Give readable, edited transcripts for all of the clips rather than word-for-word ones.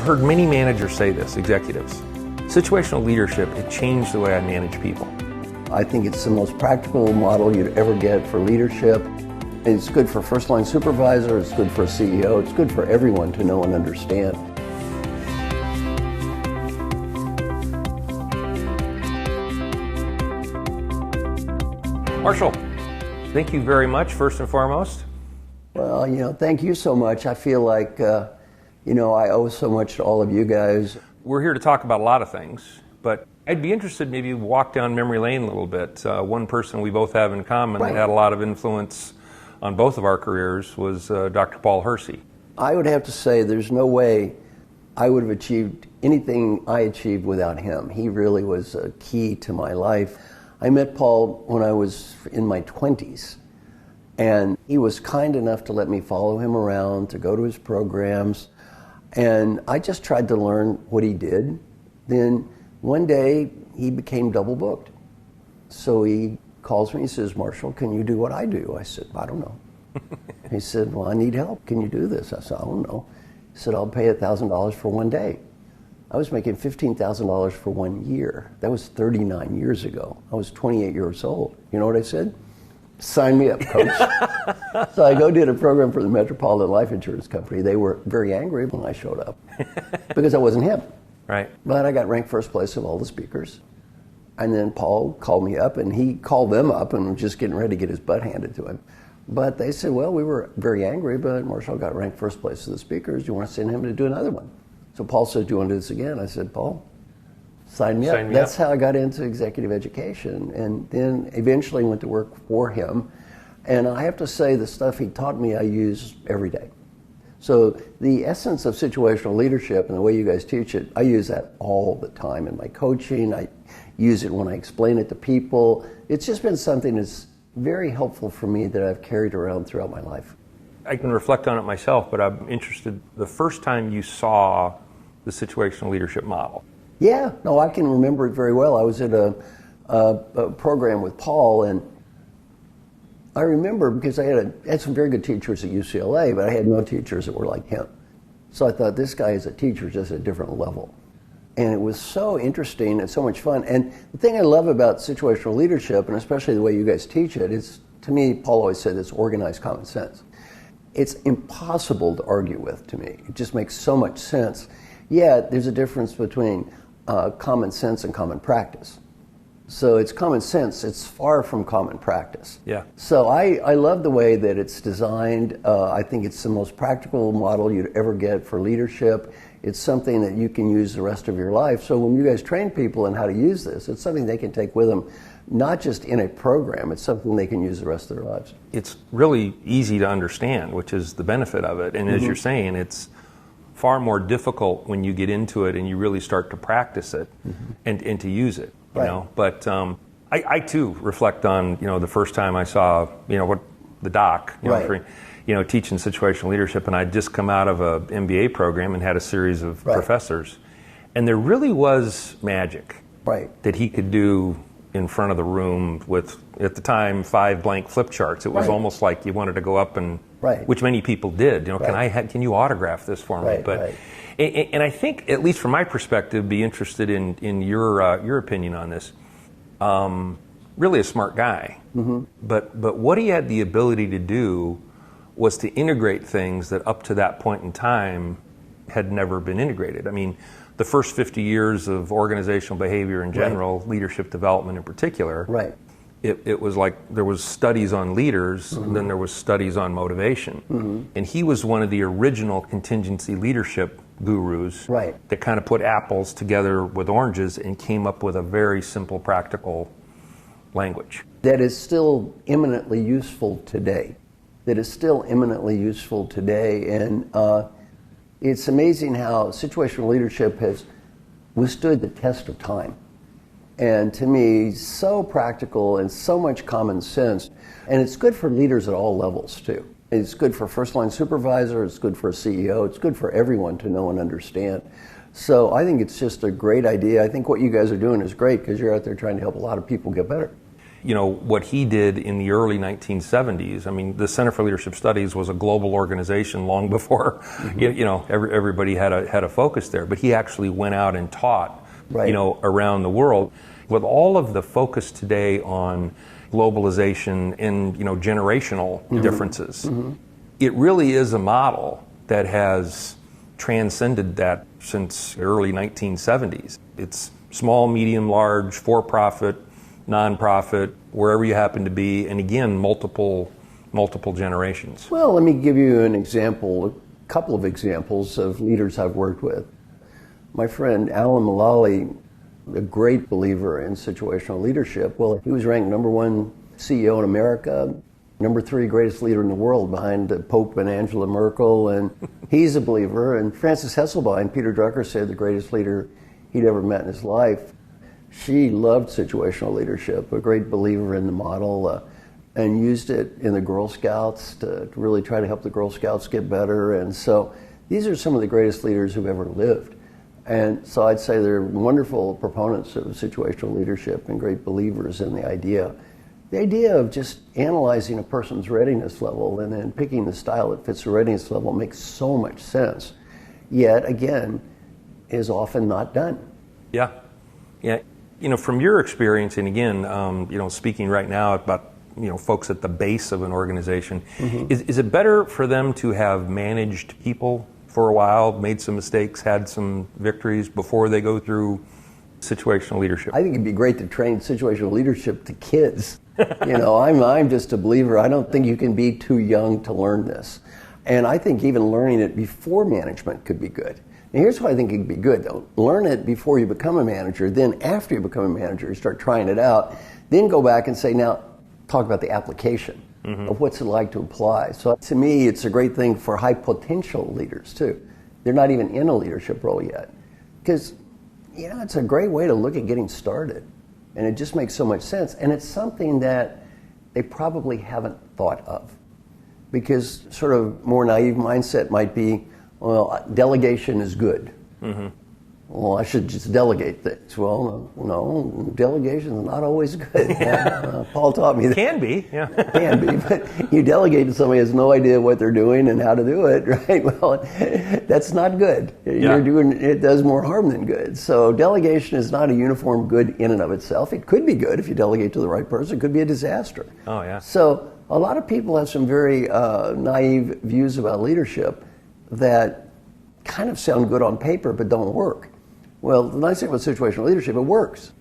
heard many managers say this, executives. Situational leadership, it changed the way I manage people. I think it's the most practical model you'd ever get for leadership. It's good for first-line supervisor, it's good for a CEO, it's good for everyone to know and understand. Marshall, thank you very much, first and foremost. Well, thank you so much. I feel like, I owe so much to all of you guys. We're here to talk about a lot of things, but I'd be interested maybe walk down memory lane a little bit. One person we both have in common that had a lot of influence on both of our careers was Dr. Paul Hersey. I would have to say there's no way I would have achieved anything I achieved without him. He really was a key to my life. I met Paul when I was in my 20s, and he was kind enough to let me follow him around, to go to his programs, and I just tried to learn what he did. Then one day he became double booked. So he calls me, he says, "Marshall, can you do what I do?" I said, "I don't know." He said, "Well, I need help. Can you do this?" I said, "I don't know." He said, "I'll pay $1,000 for one day." I was making $15,000 for 1 year. That was 39 years ago. I was 28 years old. You know what I said? "Sign me up, coach." So I did a program for the Metropolitan Life Insurance Company. They were very angry when I showed up because I wasn't him. Right. But I got ranked first place of all the speakers. And then Paul called me up, and he called them up and was just getting ready to get his butt handed to him. But they said, "Well, we were very angry, but Marshall got ranked first place of the speakers. Do you want to send him to do another one?" So Paul said, "Do you want to do this again?" I said, "Paul, sign me up." That's how I got into executive education, and then eventually went to work for him. And I have to say, the stuff he taught me I use every day. So the essence of situational leadership and the way you guys teach it, I use that all the time in my coaching. I use it when I explain it to people. It's just been something that's very helpful for me that I've carried around throughout my life. I can reflect on it myself, but I'm interested, the first time you saw the situational leadership model. Yeah, no, I can remember it very well. I was at a program with Paul, and I remember because I had some very good teachers at UCLA, but I had no teachers that were like him. So I thought, this guy is a teacher just at a different level. And it was so interesting and so much fun. And the thing I love about situational leadership, and especially the way you guys teach it, is, to me, Paul always said, it's organized common sense. It's impossible to argue with, to me. It just makes so much sense. Yet, there's a difference between common sense and common practice. So it's common sense, it's far from common practice. Yeah. So I love the way that it's designed. I think it's the most practical model you'd ever get for leadership. It's something that you can use the rest of your life. So when you guys train people in how to use this, it's something they can take with them, not just in a program, it's something they can use the rest of their lives. It's really easy to understand, which is the benefit of it. And as you're saying, it's far more difficult when you get into it and you really start to practice it and to use it. You know, but I too reflect on the first time I saw what the doc teaching situational leadership, and I'd just come out of a MBA program and had a series of professors, and there really was magic that he could do in front of the room with, at the time, 5 blank flip charts. It was almost like you wanted to go up and which many people did. Can you autograph this for me? And I think, at least from my perspective, be interested in your opinion on this. Really a smart guy, but what he had the ability to do was to integrate things that up to that point in time had never been integrated. I mean, the first 50 years of organizational behavior in general, leadership development in particular, it was like there was studies on leaders, and then there was studies on motivation. And he was one of the original contingency leadership gurus that kind of put apples together with oranges and came up with a very simple, practical language. That is still eminently useful today. And it's amazing how situational leadership has withstood the test of time. And to me, so practical and so much common sense. And it's good for leaders at all levels, too. It's good for first-line supervisor, it's good for a CEO, it's good for everyone to know and understand. So I think it's just a great idea. I think what you guys are doing is great because you're out there trying to help a lot of people get better. what he did in the early 1970s. I mean, the Center for Leadership Studies was a global organization long before, everybody had a focus there. But he actually went out and taught, around the world. With all of the focus today on globalization and, generational differences, it really is a model that has transcended that since the early 1970s. It's small, medium, large, for-profit, nonprofit, wherever you happen to be, and again, multiple generations. Well, let me give you an example, a couple of examples of leaders I've worked with. My friend Alan Mullally, a great believer in situational leadership. Well, he was ranked #1 CEO in America, #3 greatest leader in the world behind Pope and Angela Merkel, and he's a believer. And Frances Hesselbein, Peter Drucker said the greatest leader he'd ever met in his life. She loved situational leadership, a great believer in the model, and used it in the Girl Scouts to really try to help the Girl Scouts get better. And so these are some of the greatest leaders who've ever lived. And so I'd say they're wonderful proponents of situational leadership and great believers in the idea. The idea of just analyzing a person's readiness level and then picking the style that fits the readiness level makes so much sense, yet again, is often not done. Yeah. From your experience, and again, speaking right now about, folks at the base of an organization, is it better for them to have managed people for a while, made some mistakes, had some victories before they go through situational leadership? I think it'd be great to train situational leadership to kids. I'm just a believer. I don't think you can be too young to learn this. And I think even learning it before management could be good. And here's why I think it could be good, though. Learn it before you become a manager. Then after you become a manager, you start trying it out. Then go back and say, now, talk about the application of what's it like to apply. So to me, it's a great thing for high potential leaders, too. They're not even in a leadership role yet. Because, it's a great way to look at getting started. And it just makes so much sense. And it's something that they probably haven't thought of. Because sort of more naive mindset might be, well, delegation is good. Well, I should just delegate things. Well, no, delegation is not always good. Paul taught me that. Can be, yeah. Can be, but you delegate to somebody who has no idea what they're doing and how to do it, right? Well, that's not good. It does more harm than good. So delegation is not a uniform good in and of itself. It could be good if you delegate to the right person. It could be a disaster. Oh, yeah. So a lot of people have some very naive views about leadership that kind of sound good on paper but don't work. Well, the nice thing about situational leadership, it works.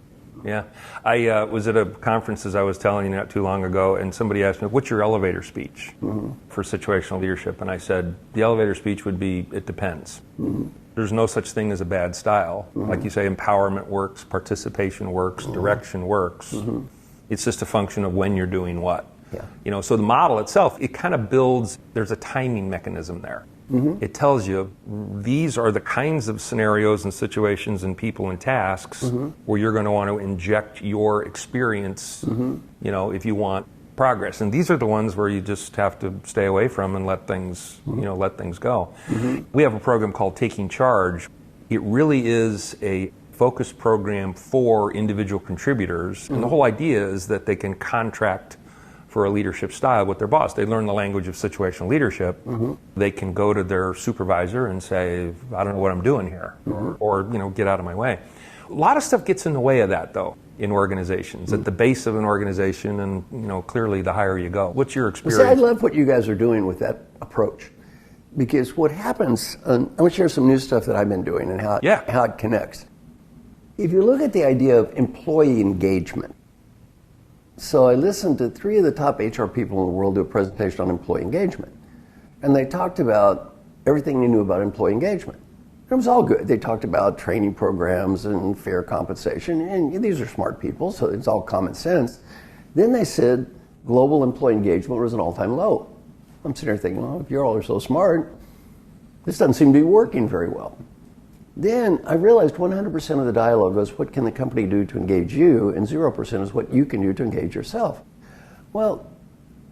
Yeah. I was at a conference, as I was telling you not too long ago, and somebody asked me, what's your elevator speech for situational leadership? And I said, the elevator speech would be, it depends. There's no such thing as a bad style. Like you say, empowerment works, participation works, direction works. It's just a function of when you're doing what. Yeah. So the model itself, it kind of builds, there's a timing mechanism there. It tells you these are the kinds of scenarios and situations and people and tasks where you're going to want to inject your experience, if you want progress. And these are the ones where you just have to stay away from and let things, let things go. We have a program called Taking Charge. It really is a focused program for individual contributors. And the whole idea is that they can contract for a leadership style with their boss. They learn the language of situational leadership. They can go to their supervisor and say, I don't know what I'm doing here, or get out of my way. A lot of stuff gets in the way of that, though, in organizations, at the base of an organization, and clearly the higher you go. What's your experience? See, I love what you guys are doing with that approach, because what happens, I'm going to share some new stuff that I've been doing and how it connects. If you look at the idea of employee engagement, so I listened to 3 of the top HR people in the world do a presentation on employee engagement. And they talked about everything they knew about employee engagement. It was all good. They talked about training programs and fair compensation. And these are smart people, so it's all common sense. Then they said global employee engagement was an all-time low. I'm sitting there thinking, well, if you all are so smart, this doesn't seem to be working very well. Then I realized 100% of the dialogue was, what can the company do to engage you? And 0% is what you can do to engage yourself. Well,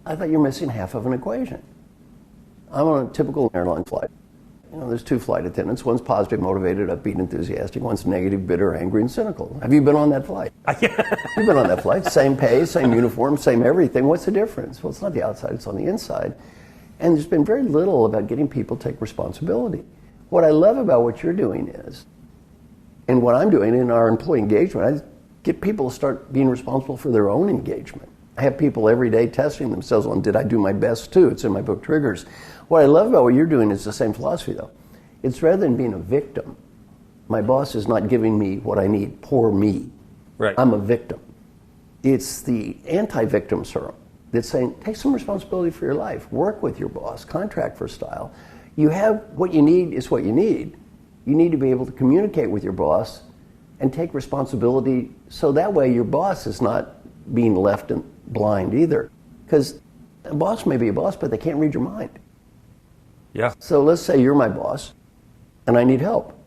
I thought you're missing half of an equation. I'm on a typical airline flight, There's two flight attendants. One's positive, motivated, upbeat, enthusiastic. One's negative, bitter, angry, and cynical. Have you been on that flight? You've been on that flight. Same pay, same uniform, same everything. What's the difference? Well, it's not the outside, it's on the inside. And there's been very little about getting people to take responsibility. What I love about what you're doing is, and what I'm doing in our employee engagement, I get people to start being responsible for their own engagement. I have people every day testing themselves on, did I do my best too? It's in my book, Triggers. What I love about what you're doing is the same philosophy, though. It's rather than being a victim. My boss is not giving me what I need. Poor me. Right. I'm a victim. It's the anti-victim serum that's saying, take some responsibility for your life. Work with your boss. Contract for style. You have what you need is what you need. You need to be able to communicate with your boss and take responsibility so that way your boss is not being left blind either. Because a boss may be a boss, but they can't read your mind. Yeah. So let's say you're my boss and I need help.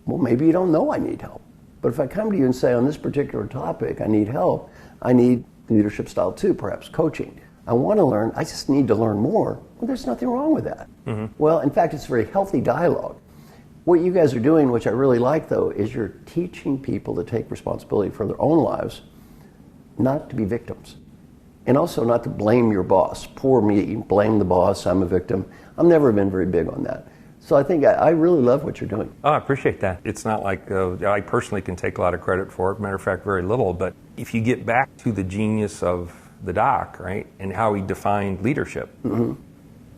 Well, maybe you don't know I need help. But if I come to you and say on this particular topic, I need help, I need leadership style too, perhaps coaching. I want to learn, I just need to learn more. Well, there's nothing wrong with that. Mm-hmm. Well, in fact, it's a very healthy dialogue. What you guys are doing, which I really like though, is you're teaching people to take responsibility for their own lives, not to be victims. And also not to blame your boss. Poor me, blame the boss, I'm a victim. I've never been very big on that. So I think I really love what you're doing. Oh, I appreciate that. It's not like I personally can take a lot of credit for it. Matter of fact, very little. But if you get back to the genius of the doc, right, and how he defined leadership, mm-hmm.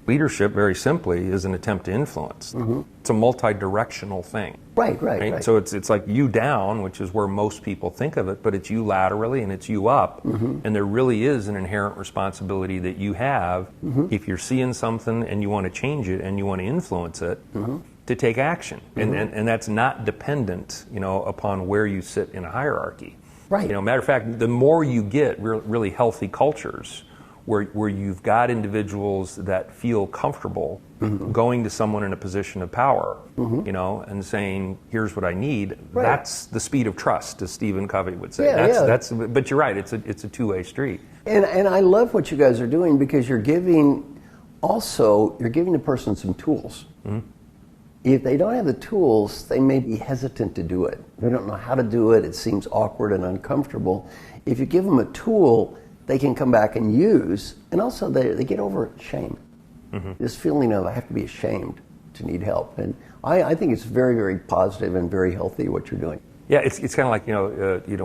Leadership, very simply, is an attempt to influence. Mm-hmm. It's a multi-directional thing. Right. So it's like you down, which is where most people think of it, but it's you laterally and it's you up. Mm-hmm. And there really is an inherent responsibility that you have mm-hmm. if you're seeing something and you want to change it and you want to influence it, mm-hmm. to take action. Mm-hmm. And that's not dependent, upon where you sit in a hierarchy. Right. Matter of fact, the more you get really healthy cultures, where you've got individuals that feel comfortable mm-hmm. going to someone in a position of power, mm-hmm. And saying, here's what I need. Right. That's the speed of trust, as Stephen Covey would say. That's. But you're right, it's a two-way street. And I love what you guys are doing because you're giving the person some tools. Mm-hmm. If they don't have the tools, they may be hesitant to do it. They don't know how to do it. It seems awkward and uncomfortable. If you give them a tool, they can come back and use, and also they get over shame. Mm-hmm. This feeling of I have to be ashamed to need help. And I think it's very, very positive and very healthy what you're doing. Yeah, it's kind of like,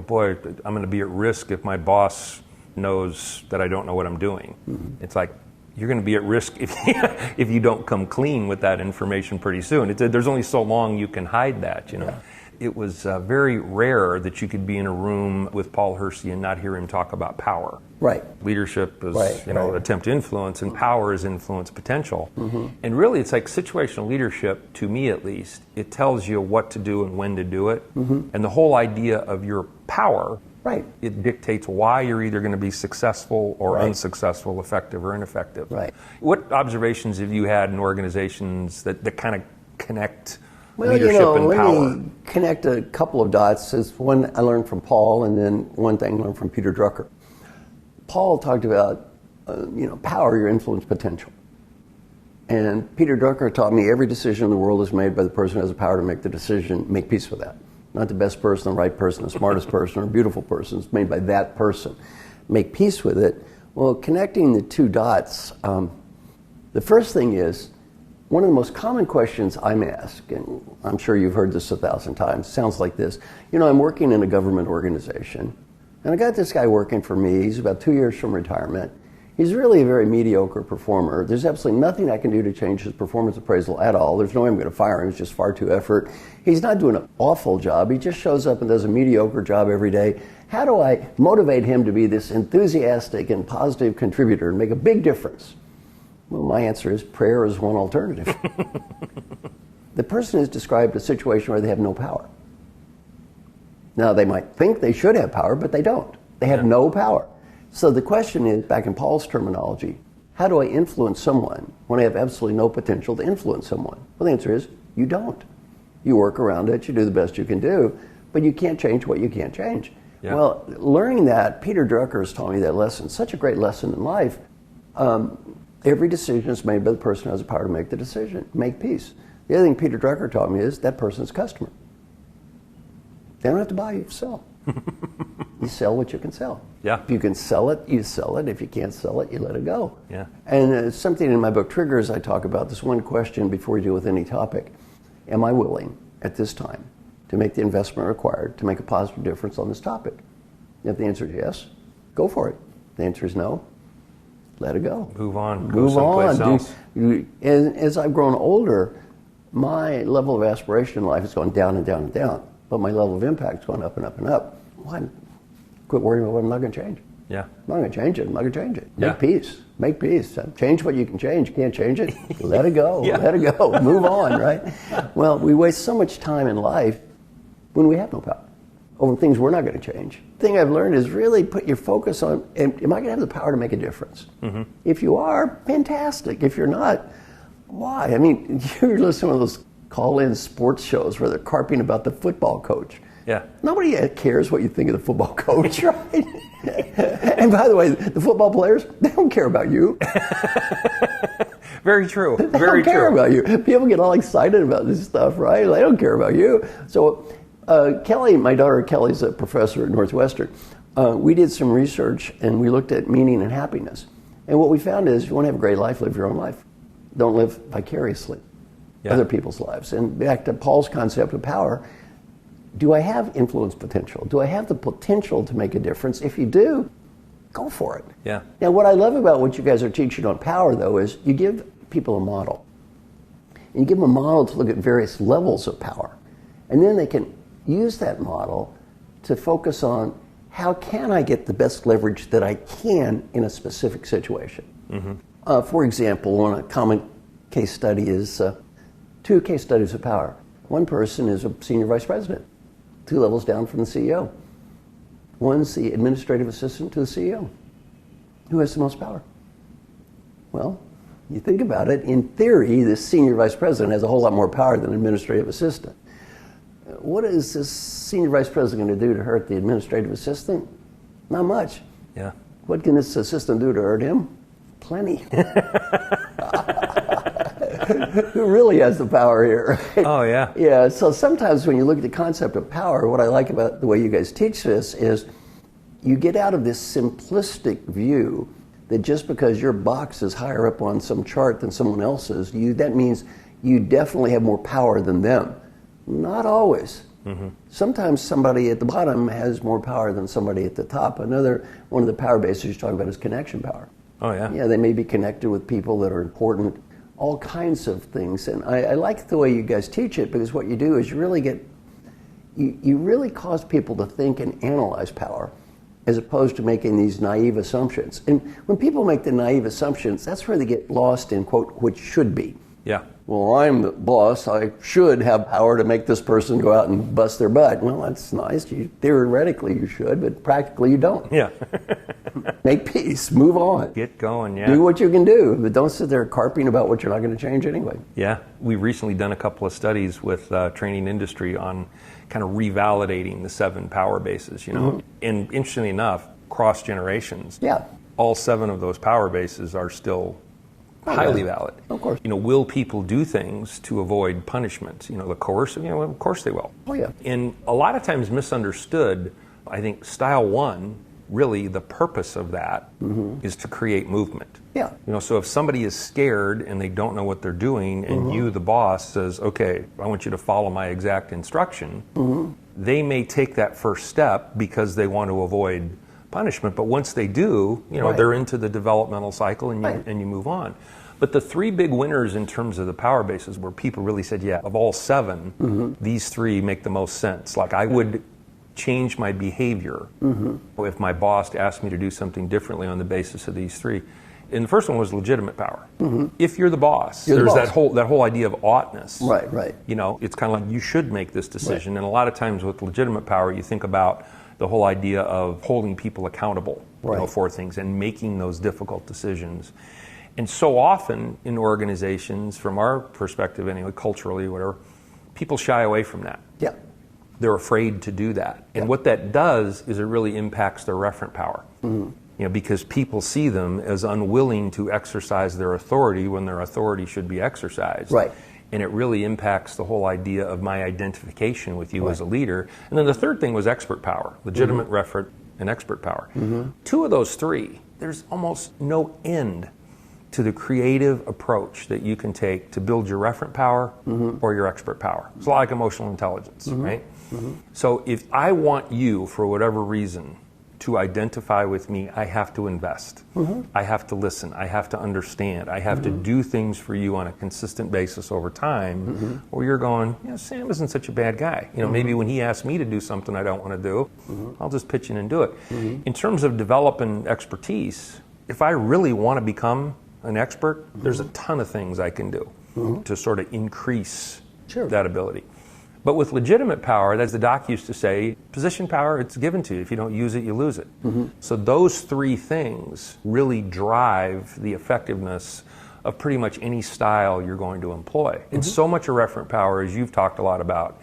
boy, I'm going to be at risk if my boss knows that I don't know what I'm doing. Mm-hmm. It's like, you're going to be at risk if you don't come clean with that information pretty soon. There's only so long you can hide that, Yeah. It was very rare that you could be in a room with Paul Hersey and not hear him talk about power. Right. Leadership is, attempt to influence, and power is influence potential. Mm-hmm. And really, it's like situational leadership, to me at least, it tells you what to do and when to do it. Mm-hmm. And the whole idea of your power, right, it dictates why you're either going to be successful or unsuccessful, effective or ineffective. Right. What observations have you had in organizations that kind of connect leadership and power? Let me connect a couple of dots. It's one I learned from Paul, and then one thing I learned from Peter Drucker. Paul talked about, power, your influence potential. And Peter Drucker taught me every decision in the world is made by the person who has the power to make the decision. Make peace with that. Not the best person, the right person, the smartest person, or beautiful person. It's made by that person. Make peace with it. Well, connecting the two dots, the first thing is, one of the most common questions I'm asked, and I'm sure you've heard this 1,000 times, sounds like this. I'm working in a government organization, and I got this guy working for me. He's about 2 years from retirement. He's really a very mediocre performer. There's absolutely nothing I can do to change his performance appraisal at all. There's no way I'm going to fire him. It's just far too effort. He's not doing an awful job. He just shows up and does a mediocre job every day. How do I motivate him to be this enthusiastic and positive contributor and make a big difference? Well, my answer is prayer is one alternative. The person has described a situation where they have no power. Now, they might think they should have power, but they don't. They have no power. So the question is, back in Paul's terminology, how do I influence someone when I have absolutely no potential to influence someone? Well, the answer is, you don't. You work around it, you do the best you can do, but you can't change what you can't change. Yeah. Well, learning that, Peter Drucker has taught me that lesson, such a great lesson in life. Every decision is made by the person who has the power to make the decision. Make peace. The other thing Peter Drucker taught me is that person's a customer. They don't have to buy, you sell. You sell what you can sell. Yeah. If you can sell it, you sell it. If you can't sell it, you let it go. Yeah. And something in my book, Triggers, I talk about this one question before you deal with any topic. Am I willing at this time to make the investment required to make a positive difference on this topic? If the answer is yes, go for it. If the answer is no, let it go. Move on. Move go someplace on. else. And as I've grown older, my level of aspiration in life has gone down and down and down, but my level of impact has gone up and up and up. Why? Quit worrying about what I'm not going to change. Yeah. I'm not going to change it. I'm not going to change it. Yeah. Make peace. Make peace. Change what you can change. You can't change it. Let it go. Yeah. Let it go. Move on, right? Well, we waste so much time in life when we have no power over things we're not going to change. The thing I've learned is really put your focus on, am I going to have the power to make a difference? Mm-hmm. If you are, fantastic. If you're not, why? I mean, you're listening to one of those call-in sports shows where they're carping about the football coach. Yeah. Nobody cares what you think of the football coach, right? And by the way, the football players, they don't care about you. Very true. They Very don't care true. about you. People get all excited about this stuff, right? They don't care about you. So Kelly, my daughter Kelly's a professor at Northwestern. We did some research and we looked at meaning and happiness. And what we found is you want to have a great life, live your own life. Don't live vicariously other people's lives. And back to Paul's concept of power, do I have influence potential? Do I have the potential to make a difference? If you do, go for it. Yeah. Now, what I love about what you guys are teaching on power, though, is you give people a model. And you give them a model to look at various levels of power. And then they can use that model to focus on how can I get the best leverage that I can in a specific situation. Mm-hmm. For example, one common case study is two case studies of power. One person is a senior vice president, 2 levels down from the CEO. One's the administrative assistant to the CEO. Who has the most power? Well, you think about it, in theory, this senior vice president has a whole lot more power than administrative assistant. What is this senior vice president going to do to hurt the administrative assistant? Not much. Yeah. What can this assistant do to hurt him? Plenty. Who really has the power here? Right? Oh, yeah. Yeah, so sometimes when you look at the concept of power, what I like about the way you guys teach this is you get out of this simplistic view that just because your box is higher up on some chart than someone else's, that means you definitely have more power than them. Not always. Mm-hmm. Sometimes somebody at the bottom has more power than somebody at the top. Another one of the power bases you talk about is connection power. Oh, yeah. Yeah, they may be connected with people that are important, all kinds of things. And I like the way you guys teach it, because what you do is you really cause people to think and analyze power, as opposed to making these naive assumptions. And when people make the naive assumptions, that's where they get lost in, quote, what should be. Yeah. Well, I'm the boss. I should have power to make this person go out and bust their butt. Well, that's nice. Theoretically, you should, but practically, you don't. Yeah. Make peace. Move on. Get going, yeah. Do what you can do, but don't sit there carping about what you're not going to change anyway. Yeah. We've recently done a couple of studies with training industry on kind of revalidating the 7 power bases, you know. Mm-hmm. And interestingly enough, cross generations, all 7 of those power bases are still highly valid. Of course. You know, will people do things to avoid punishment? You know, the coercive, of course they will. Oh, yeah. And a lot of times misunderstood, I think style 1, really the purpose of that is to create movement. Yeah. You know, so if somebody is scared and they don't know what they're doing, and you, the boss, says, okay, I want you to follow my exact instruction, they may take that first step because they want to avoid punishment, but once they do, they're into the developmental cycle, and you move on. But the 3 big winners in terms of the power bases, where people really said, yeah, of all 7, these 3 make the most sense. Like, I would change my behavior if my boss asked me to do something differently on the basis of these 3. And the first one was legitimate power. If you're the boss, there's that whole idea of oughtness. Right. You know, it's kind of like you should make this decision. And a lot of times with legitimate power, you think about the whole idea of holding people accountable for things and making those difficult decisions. And so often in organizations, from our perspective anyway, culturally, whatever, people shy away from that. Yeah. They're afraid to do that. And what that does is it really impacts their referent power. You know, because people see them as unwilling to exercise their authority when their authority should be exercised. Right. and it really impacts the whole idea of my identification with you as a leader. And then the third thing was expert power, legitimate, referent, and expert power. Two of those three, there's almost no end to the creative approach that you can take to build your referent power or your expert power. It's like emotional intelligence, right? So if I want you, for whatever reason, to identify with me, I have to invest. I have to listen. I have to understand. I have to do things for you on a consistent basis over time, or you're going, Sam isn't such a bad guy. Maybe when he asks me to do something I don't want to do, I'll just pitch in and do it. In terms of developing expertise, if I really want to become an expert, there's a ton of things I can do to sort of increase that ability. But with legitimate power, as the doc used to say, position power, it's given to you. If you don't use it, you lose it. So those three things really drive the effectiveness of pretty much any style you're going to employ. And so much of referent power, as you've talked a lot about,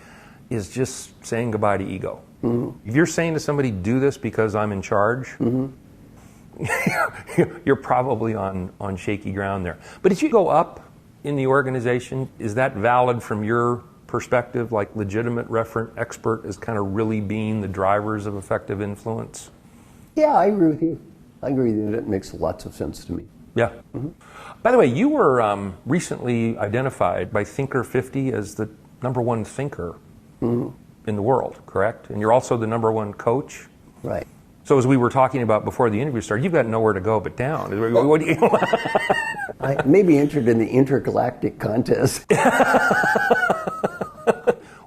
is just saying goodbye to ego. If you're saying to somebody, do this because I'm in charge, you're probably on shaky ground there. But as you go up in the organization, is that valid from your perspective, like legitimate, referent, expert as kind of really being the drivers of effective influence? Yeah, I agree with you. I agree that it makes lots of sense to me. Yeah. By the way, you were recently identified by Thinker 50 as the ¡1 thinker in the world, correct? And you're also the #1 coach? Right. So as we were talking about before the interview started, you've got nowhere to go but down. What do you I may be entered in the intergalactic contest.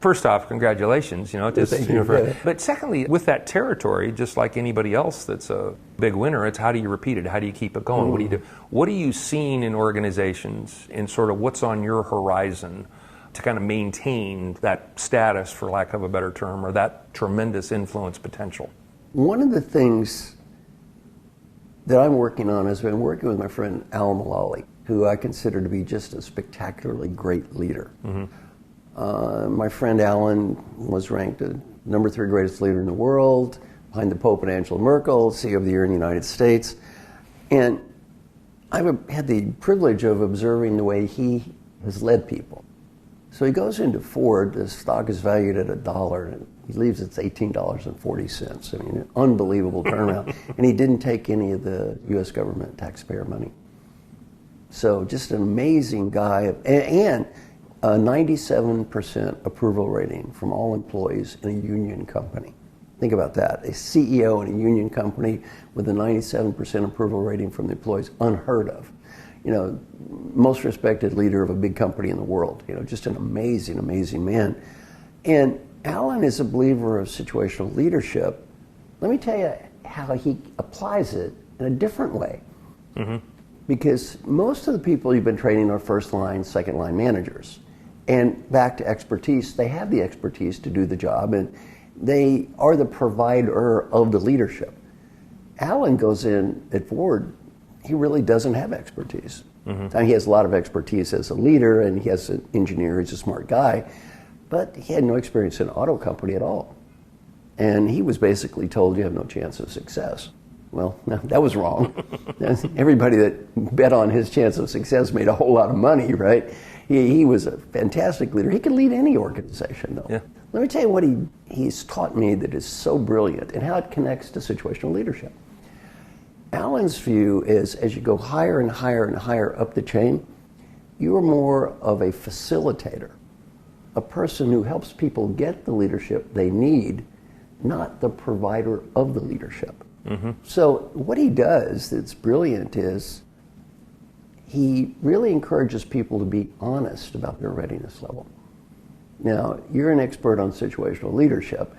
First off, congratulations. Thank you. But secondly, with that territory, just like anybody else that's a big winner, it's how do you repeat it? How do you keep it going? What do you do? What are you seeing in organizations, and sort of what's on your horizon to kind of maintain that status, for lack of a better term, or that tremendous influence potential? One of the things that I'm working on is I've been working with my friend Al Mulally, who I consider to be just a spectacularly great leader. My friend Alan was ranked the #3 greatest leader in the world, behind the Pope and Angela Merkel, CEO of the Year in the United States. And I've had the privilege of observing the way he has led people. So he goes into Ford, the stock is valued at $1, and he leaves it's $18.40. I mean, an unbelievable turnaround. And he didn't take any of the U.S. government taxpayer money. So just an amazing guy. And a 97% approval rating from all employees in a union company. Think about that. A CEO in a union company with a 97% approval rating from the employees, unheard of. Most respected leader of a big company in the world. Just an amazing, amazing man. And Alan is a believer of situational leadership. Let me tell you how he applies it in a different way. Because most of the people you've been training are first line, second line managers. And back to expertise, they have the expertise to do the job, and they are the provider of the leadership. Alan goes in at Ford, he really doesn't have expertise. And he has a lot of expertise as a leader, and he has an engineer, he's a smart guy, but he had no experience in an auto company at all. And he was basically told, you have no chance of success. Well, no, that was wrong. Everybody that bet on his chance of success made a whole lot of money, right? He was a fantastic leader. He could lead any organization, though. Yeah. Let me tell you what he's taught me that is so brilliant and how it connects to situational leadership. Alan's view is as you go higher and higher and higher up the chain, you are more of a facilitator, a person who helps people get the leadership they need, not the provider of the leadership. So what he does that's brilliant is he really encourages people to be honest about their readiness level. Now, you're an expert on situational leadership.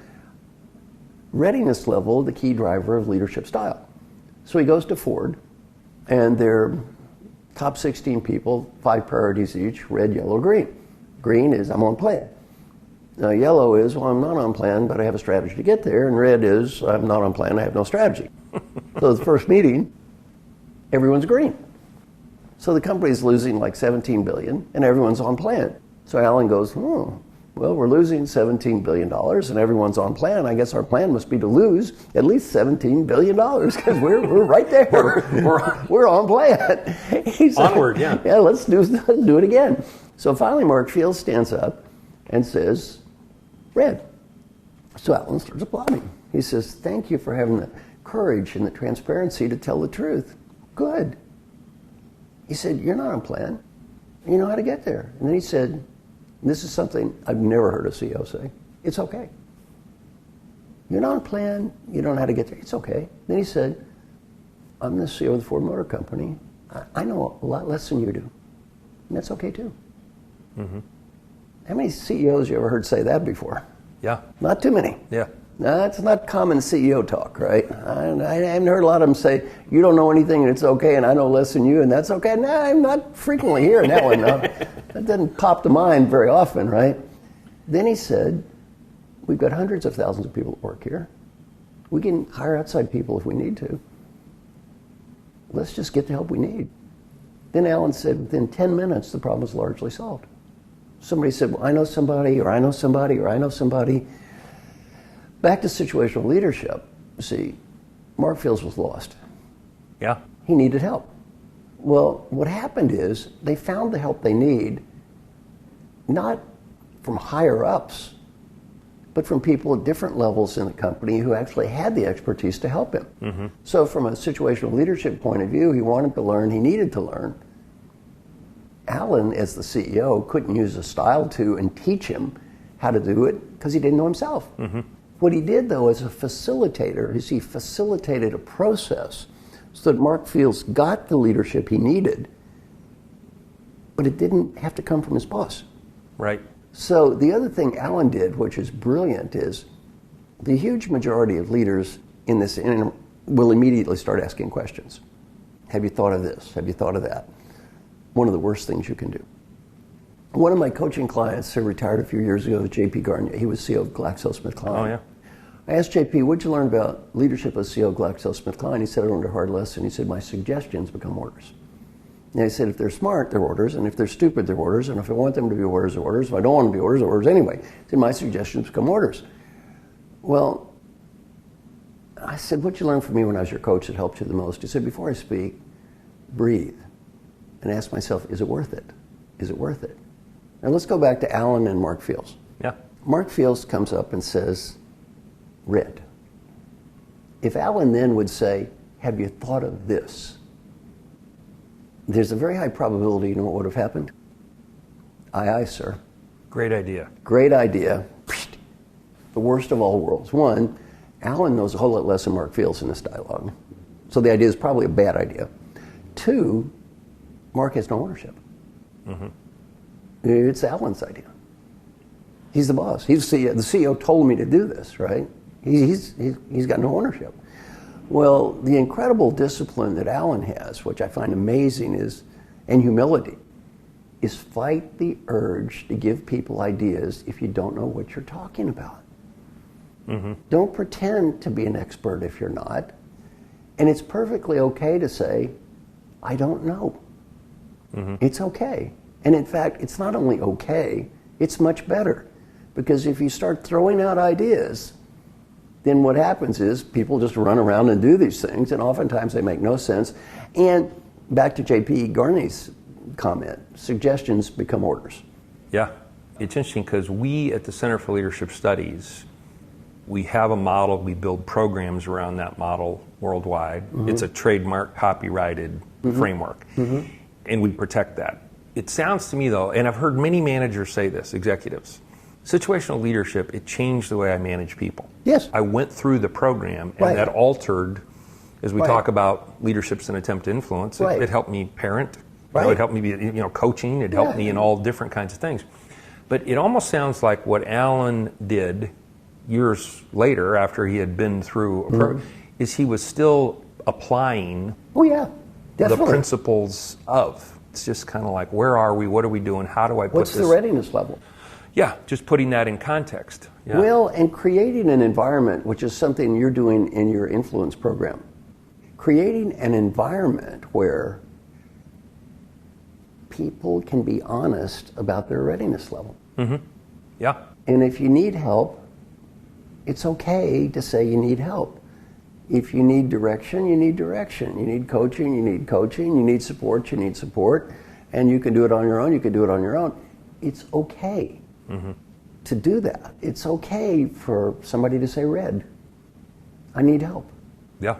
Readiness level, the key driver of leadership style. So he goes to Ford, and their top 16 people, 5 priorities each, red, yellow, green. Green is, I'm on plan. Now, yellow is, well, I'm not on plan, but I have a strategy to get there. And red is, I'm not on plan, I have no strategy. So the first meeting, everyone's green. So the company's losing like $17 billion, and everyone's on plan. So Alan goes, Well, we're losing $17 billion and everyone's on plan. I guess our plan must be to lose at least $17 billion because we're right there. we're on plan. He's onward, like, yeah, let's do it again. So finally Mark Fields stands up and says, red. So Alan starts applauding. He says, thank you for having the courage and the transparency to tell the truth. Good. He said, you're not on plan. You know how to get there. And then he said, this is something I've never heard a CEO say. It's okay. You're not on plan. You don't know how to get there. It's okay. Then he said, I'm the CEO of the Ford Motor Company. I know a lot less than you do. And that's okay too. Mm-hmm. How many CEOs you ever heard say that before? Yeah. Not too many. Yeah. That's not common CEO talk, right? I haven't heard a lot of them say, you don't know anything and it's okay, and I know less than you, and that's okay. No, I'm not frequently hearing that one. No. That doesn't pop to mind very often, right? Then he said, we've got hundreds of thousands of people that work here. We can hire outside people if we need to. Let's just get the help we need. Then Alan said, within 10 minutes, the problem was largely solved. Somebody said, well, I know somebody, or I know somebody, or I know somebody. Back to situational leadership. See, Mark Fields was lost. Yeah. He needed help. Well, what happened is they found the help they need, not from higher ups, but from people at different levels in the company who actually had the expertise to help him. Mm-hmm. So from a situational leadership point of view, he wanted to learn, he needed to learn. Alan, as the CEO, couldn't use a style to and teach him how to do it because he didn't know himself. Mm-hmm. What he did, though, as a facilitator, is he facilitated a process so that Mark Fields got the leadership he needed, but it didn't have to come from his boss. Right. So the other thing Alan did, which is brilliant, is the huge majority of leaders in this will immediately start asking questions. Have you thought of this? Have you thought of that? One of the worst things you can do. One of my coaching clients who retired a few years ago was J.P. Garnier. He was CEO of GlaxoSmithKline. Oh, yeah. I asked JP, what'd you learn about leadership as CEO of GlaxoSmithKline? He said, I learned a hard lesson. He said, my suggestions become orders. And I said, if they're smart, they're orders, and if they're stupid, they're orders, and if I want them to be orders, they're orders. If I don't want them to be orders, they're orders anyway. He said, my suggestions become orders. Well, I said, what'd you learn from me when I was your coach that helped you the most? He said, before I speak, breathe and ask myself, is it worth it? Is it worth it? Now let's go back to Alan and Mark Fields. Yeah. Mark Fields comes up and says, red. If Alan then would say, have you thought of this? There's a very high probability, you know what would have happened? Aye, aye, sir. Great idea. Great idea. The worst of all worlds. One, Alan knows a whole lot less than Mark Fields in this dialogue. So the idea is probably a bad idea. Two, Mark has no ownership. Mm-hmm. It's Alan's idea. He's the boss. He's the CEO. The CEO told me to do this, right? He's got no ownership. Well, the incredible discipline that Alan has, which I find amazing, and humility, is fight the urge to give people ideas if you don't know what you're talking about. Mm-hmm. Don't pretend to be an expert if you're not. And it's perfectly okay to say, I don't know. Mm-hmm. It's okay. And in fact, it's not only okay, it's much better. Because if you start throwing out ideas, then what happens is people just run around and do these things, and oftentimes they make no sense. And back to J.P. Garney's comment, suggestions become orders. Yeah. It's interesting because we at the Center for Leadership Studies, we have a model, we build programs around that model worldwide. Mm-hmm. It's a trademark, copyrighted framework, and we protect that. It sounds to me, though, and I've heard many managers say this, executives, situational leadership, it changed the way I manage people. Yes. I went through the program, and that altered, as we talk about leadership's an attempt to influence, it helped me parent, it helped me be, coaching, it helped me in all different kinds of things. But it almost sounds like what Alan did years later, after he had been through a program, is he was still applying the principles of. It's just kind of like, where are we? What are we doing? How do I put What's the readiness level? Yeah, just putting that in context. Yeah. Well, and creating an environment, which is something you're doing in your influence program. Creating an environment where people can be honest about their readiness level. Mm-hmm. Yeah. And if you need help, it's okay to say you need help. If you need direction, you need direction. You need coaching, you need coaching. You need support, you need support. And you can do it on your own, you can do it on your own. It's okay to do that. It's okay for somebody to say, Red, I need help. Yeah.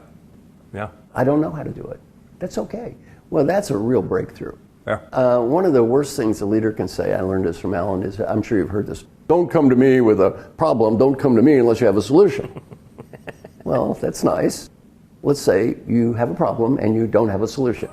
Yeah. I don't know how to do it. That's okay. Well, that's a real breakthrough. Yeah. One of the worst things a leader can say, I learned this from Alan, is, I'm sure you've heard this, don't come to me with a problem, don't come to me unless you have a solution. Well, that's nice. Let's say you have a problem and you don't have a solution.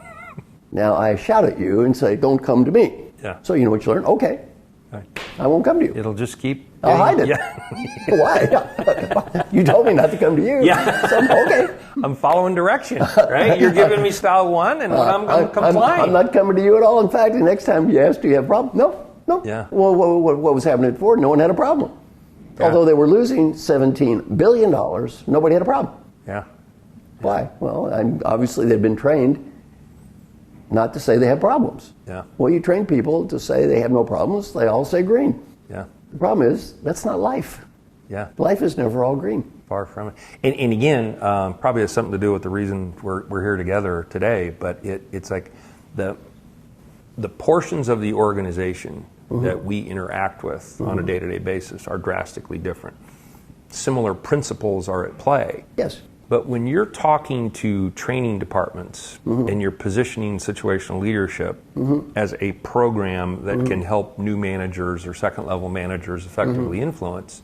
Now I shout at you and say, don't come to me. Yeah. So you know what you learn? Okay. Right. I won't come to you. It'll just keep... I'll hide it. Yeah. Why? You told me not to come to you. Yeah. So okay. I'm following direction, right? You're giving me style one, and I'm complying. I'm not coming to you at all. In fact, the next time you ask, do you have a problem? No. Yeah. Well, what was happening before? No one had a problem. Yeah. Although they were losing $17 billion, nobody had a problem. Yeah. Why? Well, obviously they've been trained not to say they have problems. Yeah. Well, you train people to say they have no problems, they all say green. Yeah. The problem is, that's not life. Yeah. Life is never all green. Far from it. And again, probably has something to do with the reason we're here together today, but it's like the portions of the organization that we interact with on a day-to-day basis are drastically different. Similar principles are at play. Yes. But when you're talking to training departments and you're positioning situational leadership as a program that can help new managers or second-level managers effectively influence,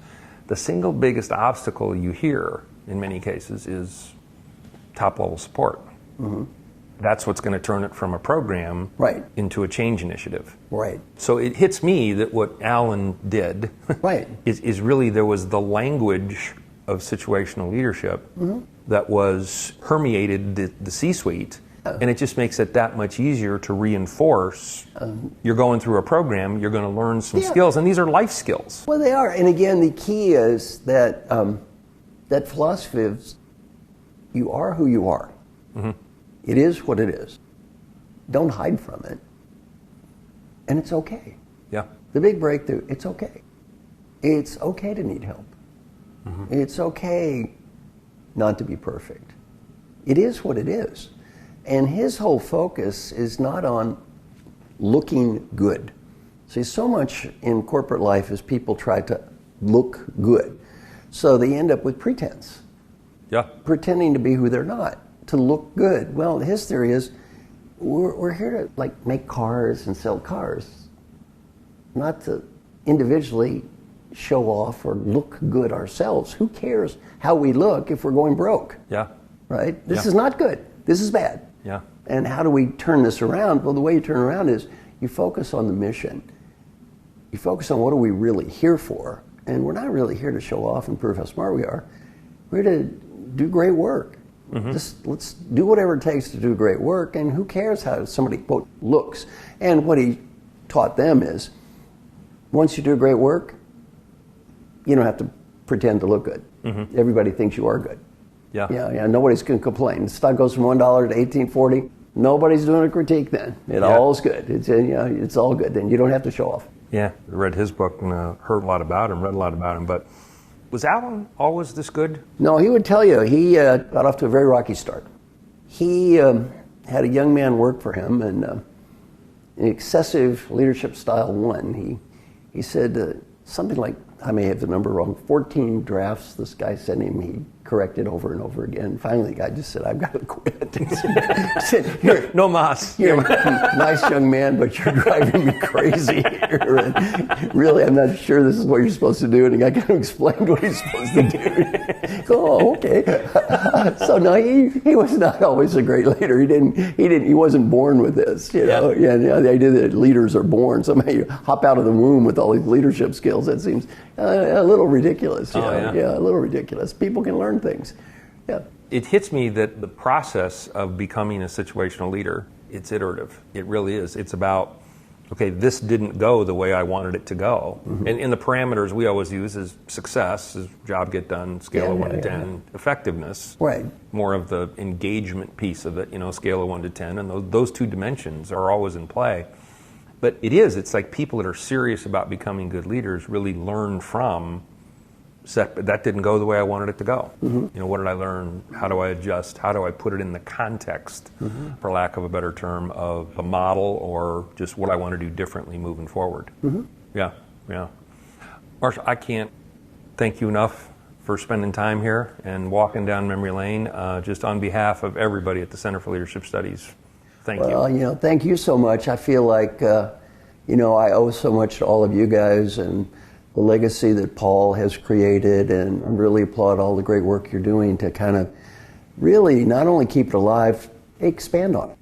the single biggest obstacle you hear in many cases is top-level support. That's what's going to turn it from a program into a change initiative. Right. So it hits me that what Alan did is really there was the language of situational leadership that was permeated the C-suite, and it just makes it that much easier to reinforce. You're going through a program, you're going to learn some skills, and these are life skills. Well, they are. And again, the key is that that philosophy is you are who you are. It is what it is. Don't hide from it. And it's okay. Yeah. The big breakthrough, it's okay. It's okay to need help. It's okay not to be perfect. It is what it is. And his whole focus is not on looking good. See, so much in corporate life is people try to look good. So they end up with pretense. Yeah. Pretending to be who they're not, to look good. Well, his theory is we're here to make cars and sell cars, not to individually show off or look good ourselves. Who cares how we look if we're going broke? Yeah. Right? This is not good. This is bad. Yeah. And how do we turn this around? Well, the way you turn around is you focus on the mission. You focus on what are we really here for. And we're not really here to show off and prove how smart we are. We're here to do great work. Just let's do whatever it takes to do great work, and who cares how somebody, quote, looks. And what he taught them is, once you do great work, you don't have to pretend to look good. Everybody thinks you are good. Yeah. Nobody's going to complain. The stock goes from $1 to $18.40. Nobody's doing a critique then. All's good. It's all good. Then you don't have to show off. Yeah, I read his book and heard a lot about him, read a lot about him. But was Alan always this good? No, he would tell you. He got off to a very rocky start. He had a young man work for him, and an excessive leadership style one. He said something like, I may have the number wrong, 14 drafts this guy sent him. He corrected over and over again. Finally, the guy just said, I've got to quit. He said, no mas. You're a nice young man, but you're driving me crazy here. And really, I'm not sure this is what you're supposed to do. And the guy kind of explained what he's supposed to do. Oh, okay. So no, he was not always a great leader. He wasn't born with this. You know? The idea that leaders are born. Somehow you hop out of the womb with all these leadership skills. That seems a little ridiculous. A little ridiculous. People can learn things. Yeah. It hits me that the process of becoming a situational leader, it's iterative. It really is. It's about, okay, this didn't go the way I wanted it to go. And the parameters we always use is success, is job get done, scale of 1 to 10, effectiveness. Right. More of the engagement piece of it, scale of 1 to 10, and those two dimensions are always in play. But it's like people that are serious about becoming good leaders really learn from, that didn't go the way I wanted it to go. What did I learn? How do I adjust? How do I put it in the context, for lack of a better term, of a model or just what I want to do differently moving forward? Yeah. Marshall, I can't thank you enough for spending time here and walking down memory lane. Just on behalf of everybody at the Center for Leadership Studies, thank you. Well, thank you so much. I feel like, I owe so much to all of you guys and the legacy that Paul has created, and I really applaud all the great work you're doing to kind of really not only keep it alive, expand on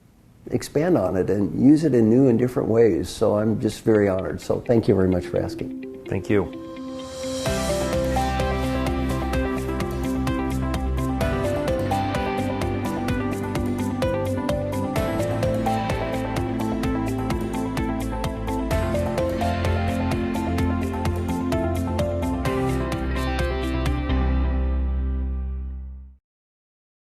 it and use it in new and different ways. So I'm just very honored. So thank you very much for asking. Thank you.